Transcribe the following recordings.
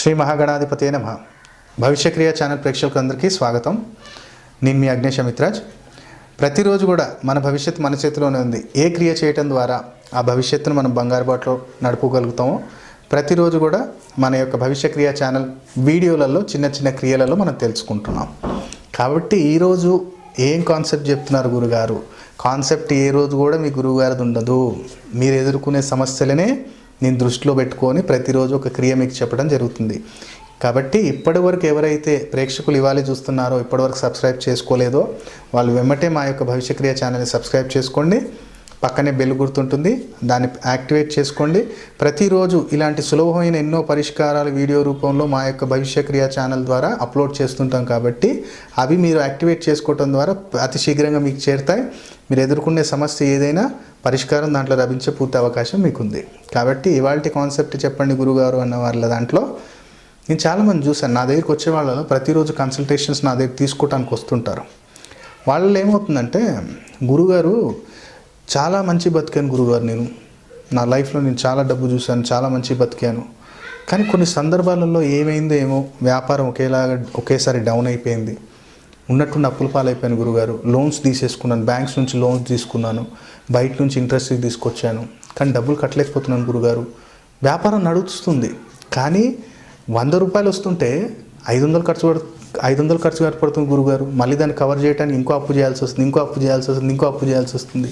శ్రీ మహాగణాధిపతే నమః. భవిష్యక్రియ ఛానల్ ప్రేక్షకులందరికీ స్వాగతం. నేను మీ అగ్నేష్ అమిత్రాజ్. ప్రతిరోజు కూడా మన భవిష్యత్తు మన చేతిలోనే ఉంది. ఏ క్రియ చేయటం ద్వారా ఆ భవిష్యత్తును మనం బంగారు బాటలో నడుపుకోగలుగుతామో ప్రతిరోజు కూడా మన యొక్క భవిష్యక్రియ ఛానల్ వీడియోలలో చిన్న చిన్న క్రియలలో మనం తెలుసుకుంటున్నాం. కాబట్టి ఈరోజు ఏం కాన్సెప్ట్ చెప్తున్నారు గురుగారు? కాన్సెప్ట్ ఏ రోజు కూడా మీ గురువుగారిది ఉండదు. మీరు ఎదుర్కొనే సమస్యలనే నేను దృష్టిలో పెట్టుకొని ప్రతిరోజు ఒక క్రియ మీకు చెప్పడం జరుగుతుంది. కాబట్టి ఇప్పటివరకు ఎవరైతే ప్రేక్షకులు ఇవాళ చూస్తున్నారో, ఇప్పటివరకు సబ్స్క్రైబ్ చేసుకోలేదో వాళ్ళు వెంబటే మా యొక్క భవిష్యక్రియ ఛానల్ని సబ్స్క్రైబ్ చేసుకోండి. పక్కనే బెల్ గుర్తుంటుంది, దాన్ని యాక్టివేట్ చేసుకోండి. ప్రతిరోజు ఇలాంటి సులభమైన ఎన్నో పరిష్కారాలు వీడియో రూపంలో మా యొక్క భవిష్యక్రియ ఛానల్ ద్వారా అప్లోడ్ చేస్తుంటాం. కాబట్టి అవి మీరు యాక్టివేట్ చేసుకోవటం ద్వారా అతి శీఘ్రంగా మీకు చేరుతాయి. మీరు ఎదుర్కొనే సమస్య ఏదైనా పరిష్కారం దాంట్లో లభించే పూర్తి అవకాశం మీకుంది. కాబట్టి ఇవాళ కాన్సెప్ట్ చెప్పండి గురుగారు అన్న వాళ్ళ దాంట్లో నేను చాలామంది చూశాను. నా దగ్గరికి వచ్చే వాళ్ళలో ప్రతిరోజు కన్సల్టేషన్స్ నా దగ్గర తీసుకోవడానికి వస్తుంటారు. వాళ్ళు ఏమవుతుందంటే, గురుగారు చాలా మంచి బతికాను గురుగారు, నేను నా లైఫ్లో నేను చాలా డబ్బు చూశాను, చాలా మంచి బతికాను, కానీ కొన్ని సందర్భాలలో ఏమైందో ఏమో వ్యాపారం ఒకేసారి డౌన్ అయిపోయింది, ఉన్నట్టుండి అప్పుల పాలైపోయాను గురుగారు, లోన్స్ తీసేసుకున్నాను, బ్యాంక్స్ నుంచి లోన్స్ తీసుకున్నాను, బయట నుంచి ఇంట్రెస్ట్ తీసుకొచ్చాను, కానీ డబ్బులు కట్టలేకపోతున్నాను గురుగారు. వ్యాపారం నడుస్తుంది కానీ 100 రూపాయలు వస్తుంటే 500 ఖర్చు పడుతుంది గురుగారు. మళ్ళీ దాన్ని కవర్ చేయడానికి ఇంకో అప్పు చేయాల్సి వస్తుంది.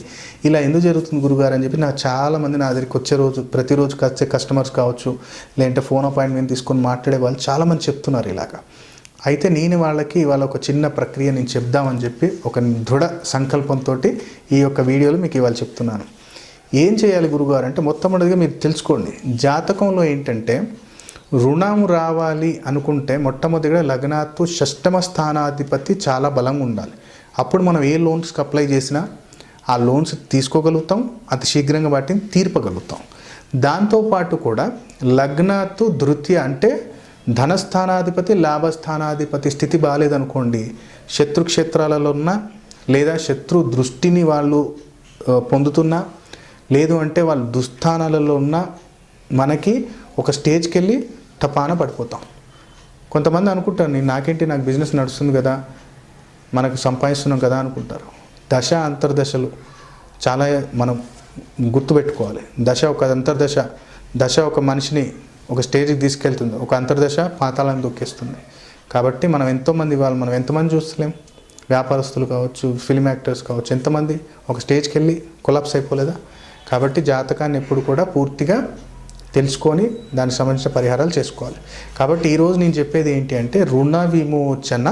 ఇలా ఎందుకు జరుగుతుంది గురుగారు అని చెప్పి నాకు చాలామంది నా దగ్గరికి ప్రతిరోజు వచ్చే కస్టమర్స్ కావచ్చు, లేదంటే ఫోన్ అపాయింట్మెంట్ తీసుకొని మాట్లాడే వాళ్ళు చాలామంది చెప్తున్నారు ఇలాగా. అయితే నేను వాళ్ళకి ఇవాళ ఒక చిన్న ప్రక్రియ నేను చెప్దామని చెప్పి ఒక దృఢ సంకల్పంతో ఈ యొక్క వీడియోలో మీకు ఇవాళ చెప్తున్నాను. ఏం చేయాలి గురుగారు అంటే, మొట్టమొదటిగా మీరు తెలుసుకోండి, జాతకంలో ఏంటంటే రుణం రావాలి అనుకుంటే మొట్టమొదటిగా లగ్నాత్తు షష్టమ స్థానాధిపతి చాలా బలంగా ఉండాలి. అప్పుడు మనం ఏ లోన్స్కి అప్లై చేసినా ఆ లోన్స్ తీసుకోగలుగుతాం, అతి శీఘ్రంగా వాటిని తీర్పగలుగుతాం. దాంతోపాటు కూడా లగ్నాత్తు ద్వితీయ అంటే ధనస్థానాధిపతి లాభస్థానాధిపతి స్థితి బాగాలేదనుకోండి, శత్రుక్షేత్రాలలో ఉన్న లేదా శత్రు దృష్టిని వాళ్ళు పొందుతున్నా, లేదు అంటే వాళ్ళు దుస్థానాలలో ఉన్న మనకి ఒక స్టేజ్కి వెళ్ళి టపాన పడిపోతాం. కొంతమంది అనుకుంటారు, నాకేంటి, నాకు బిజినెస్ నడుస్తుంది కదా, మనకు సంపాదిస్తున్నాం కదా అనుకుంటారు. దశ అంతర్దశలు చాలా మనం గుర్తుపెట్టుకోవాలి. దశ ఒక మనిషిని ఒక స్టేజ్కి తీసుకెళ్తుంది, ఒక అంతర్దశ పాతాళాన్ని దొక్కేస్తుంది. కాబట్టి మనం ఎంతమంది చూస్తలేం, వ్యాపారస్తులు కావచ్చు, ఫిల్మ్ యాక్టర్స్ కావచ్చు, ఎంతమంది ఒక స్టేజ్కి వెళ్ళి కొలాప్స్ అయిపోలేదా? కాబట్టి జాతకాన్ని ఎప్పుడు కూడా పూర్తిగా తెలుసుకొని దానికి సంబంధించిన పరిహారాలు చేసుకోవాలి. కాబట్టి ఈరోజు నేను చెప్పేది ఏంటి అంటే, రుణ విమోచన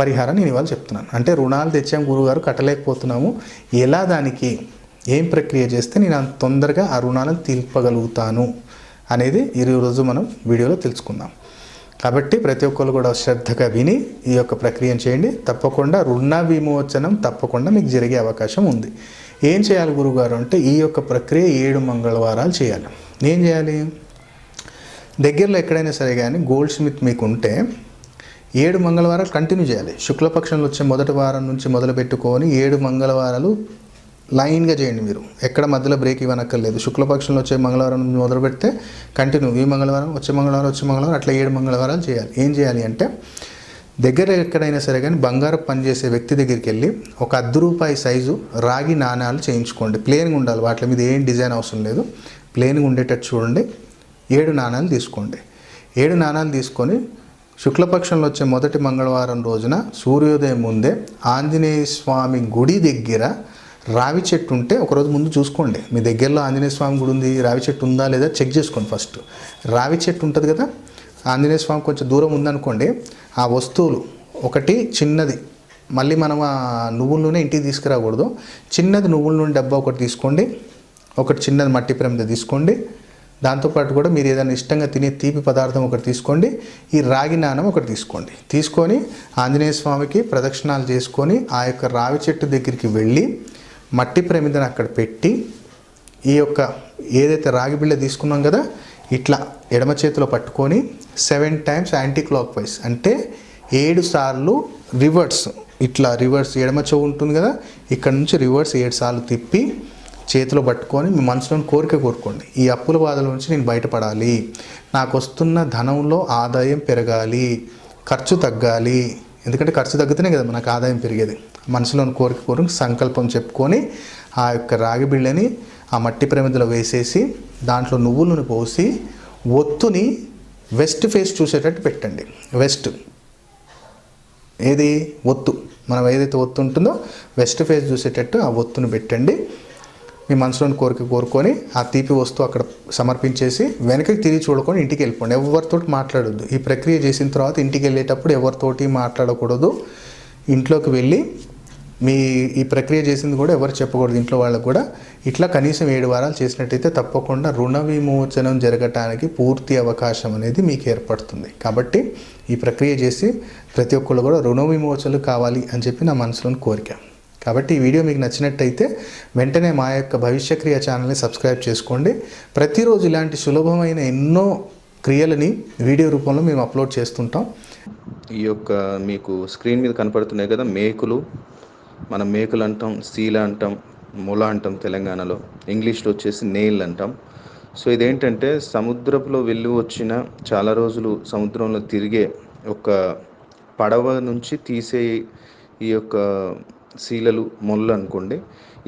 పరిహారం నేను ఇవాళ చెప్తున్నాను. అంటే రుణాలు తెచ్చాం గురుగారు, కట్టలేకపోతున్నాము, ఎలా దానికి ఏం ప్రక్రియ చేస్తే నేను అంత తొందరగా ఆ రుణాలను తీర్పగలుగుతాను అనేది ఈరోజు మనం వీడియోలో తెలుసుకుందాం. కాబట్టి ప్రతి ఒక్కరు కూడా శ్రద్ధగా విని ఈ యొక్క ప్రక్రియను చేయండి. తప్పకుండా రుణ విమోచనం తప్పకుండా మీకు జరిగే అవకాశం ఉంది. ఏం చేయాలి గురుగారు అంటే, ఈ యొక్క ప్రక్రియ 7 మంగళవారాలు చేయాలి. ఏం చేయాలి? దగ్గరలో ఎక్కడైనా సరే కానీ గోల్డ్ స్మిత్ మీకు ఉంటే 7 మంగళవారాలు కంటిన్యూ చేయాలి. శుక్లపక్షంలో వచ్చే మొదటి వారం నుంచి మొదలు పెట్టుకొని 7 మంగళవారాలు లైన్గా చేయండి. మీరు ఎక్కడ మధ్యలో బ్రేక్ ఇవ్వనక్కర్లేదు. శుక్లపక్షంలో వచ్చే మంగళవారం నుంచి మొదలు పెడితే కంటిన్యూ ఈ మంగళవారం వచ్చే మంగళవారం అట్లా 7 మంగళవారాలు చేయాలి. ఏం చేయాలి అంటే, దగ్గర ఎక్కడైనా సరే కానీ బంగారం పనిచేసే వ్యక్తి దగ్గరికి వెళ్ళి ఒక ₹10 సైజు రాగి నాణాలు చేయించుకోండి. ప్లేన్గా ఉండాలి, వాటి మీద ఏం డిజైన్ అవసరం లేదు, ప్లేన్గా ఉండేటట్టు చూడండి. 7 నాణాలు తీసుకోండి. 7 నాణాలు తీసుకొని శుక్లపక్షంలో వచ్చే మొదటి మంగళవారం రోజున సూర్యోదయం ముందే ఆంజనేయ స్వామి గుడి దగ్గర రావి చెట్టు ఉంటే ఒకరోజు ముందు చూసుకోండి. మీ దగ్గరలో ఆంజనేయ స్వామి గుడి ఉంది, రావి చెట్టు ఉందా లేదా చెక్ చేసుకోండి. ఫస్ట్ రావి చెట్టు ఉంటుంది కదా, ఆంజనేయ స్వామి కొంచెం దూరం ఉందనుకోండి, ఆ వస్తువులు ఒకటి చిన్నది, మళ్ళీ మనం ఆ నువ్వుల నూనె ఇంటికి తీసుకురాకూడదు, చిన్నది నువ్వుల నూనె డబ్బా ఒకటి తీసుకోండి, ఒకటి చిన్నది మట్టి ప్రమిద తీసుకోండి. దాంతోపాటు కూడా మీరు ఏదైనా ఇష్టంగా తినే తీపి పదార్థం ఒకటి తీసుకోండి. ఈ రాగి నాణం ఒకటి తీసుకొని ఆంజనేయ స్వామికి ప్రదక్షిణాలు చేసుకొని ఆ యొక్క రావి చెట్టు దగ్గరికి వెళ్ళి మట్టి ప్రమిదను అక్కడ పెట్టి ఈ యొక్క ఏదైతే రాగి బిళ్ళ తీసుకున్నాం కదా, ఇట్లా ఎడమ చేతిలో పట్టుకొని 7 టైమ్స్ యాంటీ క్లాక్ వైజ్ అంటే 7 సార్లు రివర్స్, ఇట్లా రివర్స్ ఎడమ చెవు ఉంటుంది కదా, ఇక్కడ నుంచి రివర్స్ 7 సార్లు తిప్పి చేతిలో పట్టుకొని మీ మనసులోని కోరిక కోరుకోండి. ఈ అప్పుల బాధల నుంచి నేను బయటపడాలి, నాకు వస్తున్న ధనంలో ఆదాయం పెరగాలి, ఖర్చు తగ్గాలి. ఎందుకంటే ఖర్చు తగ్గితేనే కదా మనకు ఆదాయం పెరిగేది. మనసులోని కోరిక కోరిక సంకల్పం చెప్పుకొని ఆ యొక్క రాగి బిళ్ళని ఆ మట్టి ప్రమిదలో వేసేసి దాంట్లో నువ్వుల నూనె పోసి ఒత్తుని వెస్ట్ ఫేస్ చూసేటట్టు పెట్టండి. వెస్ట్ ఏది ఒత్తు, మనం ఏదైతే ఒత్తు ఉంటుందో వెస్ట్ ఫేస్ చూసేటట్టు ఆ ఒత్తుని పెట్టండి. మీ మనసులోని కోరిక కోరుకొని ఆ తీపి వస్తువు అక్కడ సమర్పించేసి వెనక్కి తిరిగి చూడకొని ఇంటికి వెళ్ళిపోండి. ఎవరితోటి మాట్లాడొద్దు. ఈ ప్రక్రియ చేసిన తర్వాత ఇంటికి వెళ్ళేటప్పుడు ఎవరితోటి మాట్లాడకూడదు. ఇంట్లోకి వెళ్ళి మీ ఈ ప్రక్రియ చేసింది కూడా ఎవరు చెప్పకూడదు ఇంట్లో వాళ్ళకు కూడా. ఇట్లా కనీసం 7 వారాలు చేసినట్టయితే తప్పకుండా రుణ విమోచనం జరగటానికి పూర్తి అవకాశం అనేది మీకు ఏర్పడుతుంది. కాబట్టి ఈ ప్రక్రియ చేసి ప్రతి ఒక్కళ్ళు కూడా రుణ విమోచనలు కావాలి అని చెప్పి నా మనసులోని కోరిక. కాబట్టి ఈ వీడియో మీకు నచ్చినట్టయితే వెంటనే మా యొక్క భవిష్యక్రియ ఛానల్ని సబ్స్క్రైబ్ చేసుకోండి. ప్రతిరోజు ఇలాంటి సులభమైన ఎన్నో క్రియలని వీడియో రూపంలో మేము అప్లోడ్ చేస్తుంటాం. ఈ యొక్క మీకు స్క్రీన్ మీద కనపడుతున్నాయి కదా మేకులు, మనం మేకులు అంటాం, సీల అంటాం, మొల అంటాం తెలంగాణలో, ఇంగ్లీష్లో వచ్చేసి నెయిల్ అంటాం. సో ఇదేంటంటే సముద్రంలో వెళ్ళి వచ్చిన చాలా రోజులు సముద్రంలో తిరిగే ఒక పడవ నుంచి తీసే ఈ యొక్క శీలలు, మొలలు అనుకోండి.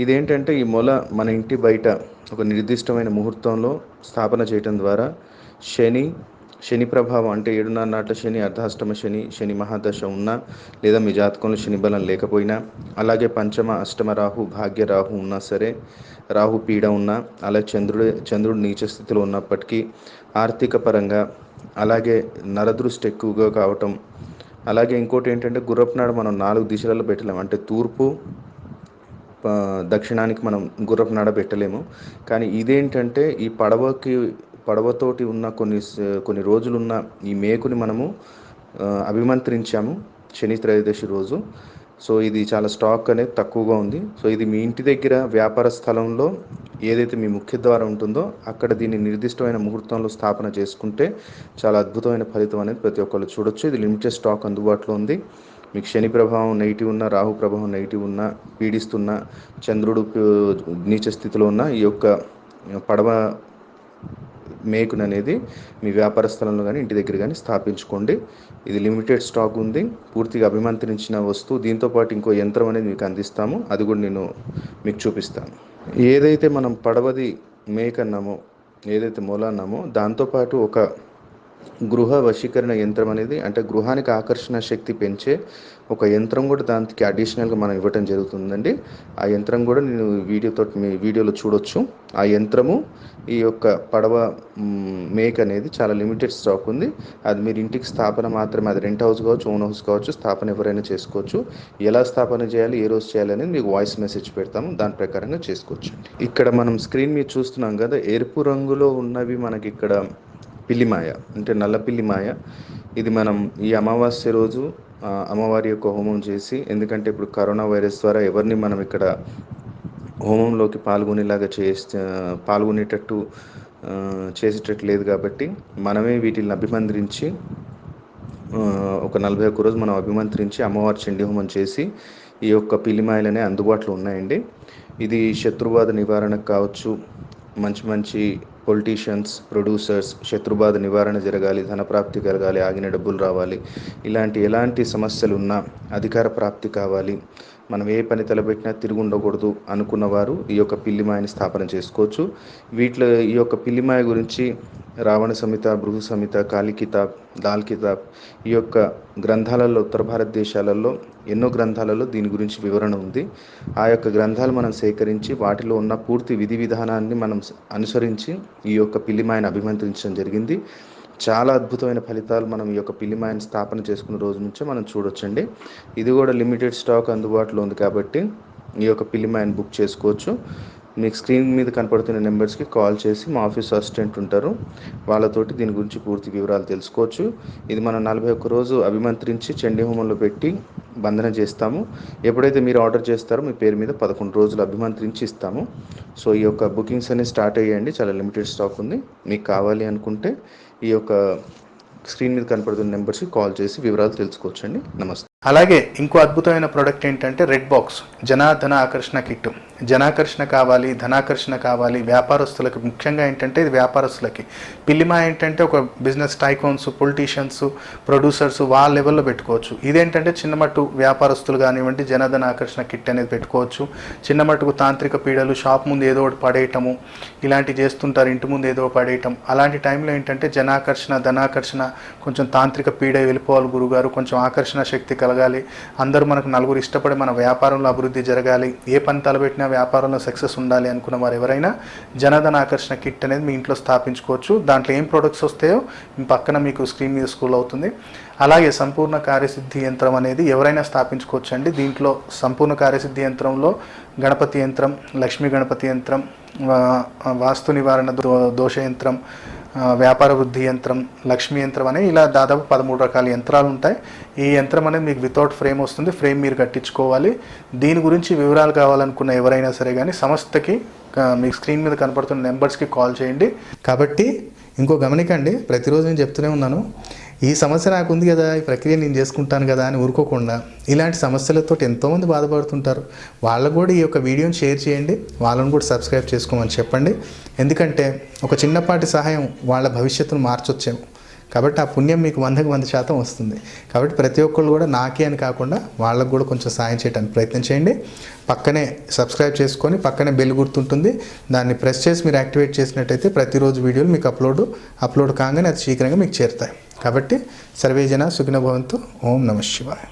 ఇదేంటంటే ఈ మొల మన ఇంటి బయట ఒక నిర్దిష్టమైన ముహూర్తంలో స్థాపన చేయటం ద్వారా శని ప్రభావం అంటే 7.5 నాట్ల శని, అర్ధాష్టమ శని, శని మహాదశ ఉన్నా లేదా మీ జాతకంలో శని బలం లేకపోయినా, అలాగే పంచమ అష్టమ రాహు, భాగ్య రాహు ఉన్నా సరే, రాహు పీడ ఉన్నా, అలాగే చంద్రుడు నీచ స్థితిలో ఉన్నప్పటికీ ఆర్థిక పరంగా, అలాగే నరదృష్టి ఎక్కువగా కావటం, అలాగే ఇంకోటి ఏంటంటే గుర్రపునాడ మనం 4 దిశలలో పెట్టలేము. అంటే తూర్పు దక్షిణానికి మనం గుర్రపునాడ పెట్టలేము. కానీ ఇదేంటంటే ఈ పడవతోటి ఉన్న కొన్ని రోజులున్న ఈ మేకుని మనము అభిమంత్రించాము శని త్రయోదశి రోజు. సో ఇది చాలా స్టాక్ అనేది తక్కువగా ఉంది. సో ఇది మీ ఇంటి దగ్గర వ్యాపార స్థలంలో ఏదైతే మీ ముఖ్య ద్వారం ఉంటుందో అక్కడ దీన్ని నిర్దిష్టమైన ముహూర్తంలో స్థాపన చేసుకుంటే చాలా అద్భుతమైన ఫలితం అనేది ప్రతి ఒక్కళ్ళు చూడొచ్చు. ఇది లిమిటెడ్ స్టాక్ అందుబాటులో ఉంది. మీకు శని ప్రభావం నెగిటివ్ ఉన్న, రాహు ప్రభావం నెగిటివ్ ఉన్న, పీడిస్తున్న, చంద్రుడు నీచ స్థితిలో ఉన్న ఈ యొక్క పడవ మేకుని అనేది మీ వ్యాపార స్థలంలో కానీ ఇంటి దగ్గర కానీ స్థాపించుకోండి. ఇది లిమిటెడ్ స్టాక్ ఉంది, పూర్తిగా అభిమంత్రించిన వస్తువు. దీంతోపాటు ఇంకో యంత్రం అనేది మీకు అందిస్తాము, అది కూడా నేను మీకు చూపిస్తాను. ఏదైతే మనం పడవది మేక్ అన్నామో, ఏదైతే మొల అన్నామో, దాంతోపాటు ఒక గృహ వశీకరణ యంత్రం అనేది, అంటే గృహానికి ఆకర్షణ శక్తి పెంచే ఒక యంత్రం కూడా దానికి అడిషనల్గా మనం ఇవ్వటం జరుగుతుందండి. ఆ యంత్రం కూడా నేను మీ వీడియోలో చూడొచ్చు. ఆ యంత్రము ఈ యొక్క పడవ మేక్ అనేది చాలా లిమిటెడ్ స్టాక్ ఉంది. అది మీరు ఇంటికి స్థాపన మాత్రమే, అది రెంట్ హౌస్ కావచ్చు, ఓన్ హౌస్ కావచ్చు, స్థాపన ఎవరైనా చేసుకోవచ్చు. ఎలా స్థాపన చేయాలి, ఏ రోజు చేయాలి అనేది మీకు వాయిస్ మెసేజ్ పెడతాము, దాని ప్రకారంగా చేసుకోవచ్చు. ఇక్కడ మనం స్క్రీన్ మీద చూస్తున్నాం కదా, ఎరుపు రంగులో ఉన్నవి మనకి ఇక్కడ పిల్లిమాయ, అంటే నల్ల పిల్లిమాయ. ఇది మనం ఈ అమావాస్య రోజు అమ్మవారి యొక్క హోమం చేసి, ఎందుకంటే ఇప్పుడు కరోనా వైరస్ ద్వారా ఎవరిని మనం ఇక్కడ హోమంలోకి పాల్గొనేటట్టు చేసేటట్టు లేదు కాబట్టి మనమే వీటిని అభిమంత్రించి ఒక 41 రోజు మనం అభిమంత్రించి అమ్మవారి చండీ హోమం చేసి ఈ యొక్క పిల్లిమాయలనే అందుబాటులో ఉన్నాయండి. ఇది శత్రుబాధ నివారణకు కావచ్చు, మంచి పొలిటీషియన్స్, ప్రొడ్యూసర్స్ శత్రుబాధ నివారణ జరగాలి, ధనప్రాప్తి కలగాలి, ఆగిన డబ్బులు రావాలి, ఎలాంటి సమస్యలు ఉన్నా అధికార ప్రాప్తి కావాలి, మనం ఏ పని తలపెట్టినా తిరిగి ఉండకూడదు అనుకున్నవారు ఈ యొక్క పిల్లిమాయని స్థాపన చేసుకోవచ్చు. వీటిలో ఈ యొక్క పిల్లిమాయ గురించి రావణ సంహిత, భృగు సంహిత, కాళీ కితాబ్, దాల్ కితాబ్, ఈ యొక్క గ్రంథాలలో, ఉత్తర భారతదేశాలలో ఎన్నో గ్రంథాలలో దీని గురించి వివరణ ఉంది. ఆ యొక్క గ్రంథాలు మనం సేకరించి వాటిలో ఉన్న పూర్తి విధి విధానాన్ని మనం అనుసరించి ఈ యొక్క పిల్లిమాయని అభిమంత్రించడం జరిగింది. చాలా అద్భుతమైన ఫలితాలు మనం ఈ యొక్క పిల్లిమాయని స్థాపన చేసుకున్న రోజు నుంచే మనం చూడొచ్చండి. ఇది కూడా లిమిటెడ్ స్టాక్ అందుబాటులో ఉంది కాబట్టి ఈ యొక్క పిల్లిమాయని బుక్ చేసుకోవచ్చు. మీకు స్క్రీన్ మీద కనపడుతున్న నెంబర్స్కి కాల్ చేసి మా ఆఫీస్ అసిస్టెంట్ ఉంటారు, వాళ్ళతోటి దీని గురించి పూర్తి వివరాలు తెలుసుకోవచ్చు. ఇది మనం 41 రోజు అభిమంత్రించి చండీ హోమంలో పెట్టి బంధన చేస్తాము. ఎప్పుడైతే మీరు ఆర్డర్ చేస్తారో మీ పేరు మీద 11 రోజులు అభిమంత్రించి ఇస్తాము. సో ఈ యొక్క బుకింగ్స్ అనేవి స్టార్ట్ అయ్యాయండి, చాలా లిమిటెడ్ స్టాక్ ఉంది. మీకు కావాలి అనుకుంటే ఈ యొక్క స్క్రీన్ మీద కనపడుతున్న నెంబర్స్కి కాల్ చేసి వివరాలు తెలుసుకోవచ్చండి. నమస్తే. అలాగే ఇంకో అద్భుతమైన ప్రోడక్ట్ ఏంటంటే రెడ్ బాక్స్ జనాధన ఆకర్షణ కిట్. జనాకర్షణ కావాలి, ధనాకర్షణ కావాలి వ్యాపారస్తులకి, ముఖ్యంగా ఏంటంటే ఇది వ్యాపారస్తులకి. పిల్లిమా ఏంటంటే ఒక బిజినెస్ టైకోన్స్, పొలిటీషియన్స్, ప్రొడ్యూసర్స్ వాళ్ళ లెవెల్లో పెట్టుకోవచ్చు. ఇదేంటంటే చిన్నమట్టు వ్యాపారస్తులు కానివ్వండి జనధన ఆకర్షణ కిట్ అనేది పెట్టుకోవచ్చు. చిన్నమట్టుకు తాంత్రిక పీడలు, షాప్ ముందు ఏదో ఒకటి పడేయటము ఇలాంటివి చేస్తుంటారు, ఇంటి ముందు ఏదో పడేయటం. అలాంటి టైంలో ఏంటంటే జనాకర్షణ, ధనాకర్షణ, కొంచెం తాంత్రిక పీడ వెళ్ళిపోవాలి గురుగారు, కొంచెం ఆకర్షణ శక్తి కలగాలి, అందరూ మనకు నలుగురు ఇష్టపడి మన వ్యాపారంలో అభివృద్ధి జరగాలి, ఏ పని తలపెట్టినా వ్యాపారంలో సక్సెస్ ఉండాలి అనుకున్న వారు ఎవరైనా జనధన ఆకర్షణ కిట్ అనేది మీ ఇంట్లో స్థాపించుకోవచ్చు. దాంట్లో ఏం ప్రొడక్ట్స్ వస్తాయో పక్కన మీకు స్క్రీన్ మీద స్క్రోల్ అవుతుంది. అలాగే సంపూర్ణ కార్యసిద్ధి యంత్రం అనేది ఎవరైనా స్థాపించుకోవచ్చు అండి. దీంట్లో సంపూర్ణ కార్యసిద్ధి యంత్రంలో గణపతి యంత్రం, లక్ష్మీ గణపతి యంత్రం, వాస్తు నివారణ దోష యంత్రం, వ్యాపార వృద్ధి యంత్రం, లక్ష్మీ యంత్రం అనే ఇలా దాదాపు 13 రకాల యంత్రాలు ఉంటాయి. ఈ యంత్రం అనేది మీకు వితౌట్ ఫ్రేమ్ వస్తుంది, ఫ్రేమ్ మీరు కట్టించుకోవాలి. దీని గురించి వివరాలు కావాలనుకున్న ఎవరైనా సరే కానీ సంస్థకి మీకు స్క్రీన్ మీద కనపడుతున్న నెంబర్స్కి కాల్ చేయండి. కాబట్టి ఇంకో గమనికండి, ప్రతిరోజు నేను చెప్తూనే ఉన్నాను, ఈ సమస్య నాకు ఉంది కదా, ఈ ప్రక్రియ నేను చేసుకుంటాను కదా అని ఊరుకోకుండా ఇలాంటి సమస్యలతో ఎంతోమంది బాధపడుతుంటారు. వాళ్ళకు కూడా ఈ యొక్క వీడియోని షేర్ చేయండి, వాళ్ళని కూడా సబ్స్క్రైబ్ చేసుకోమని చెప్పండి. ఎందుకంటే ఒక చిన్నపాటి సహాయం వాళ్ళ భవిష్యత్తును మార్చొచ్చేమో. కాబట్టి ఆ పుణ్యం మీకు 100% వస్తుంది. కాబట్టి ప్రతి ఒక్కళ్ళు కూడా నాకే అని కాకుండా వాళ్ళకు కూడా కొంచెం సాయం చేయడానికి ప్రయత్నం చేయండి. పక్కనే సబ్స్క్రైబ్ చేసుకొని పక్కనే బెల్ గుర్తుంటుంది, దాన్ని ప్రెస్ చేసి మీరు యాక్టివేట్ చేసినట్టయితే ప్రతిరోజు వీడియోలు మీకు అప్లోడ్ కాగానే అది శీఘ్రంగా మీకు చేరుతాయి. కాబట్టి సర్వే జన సుఖినో భవంతు. ఓం నమః శివాయ.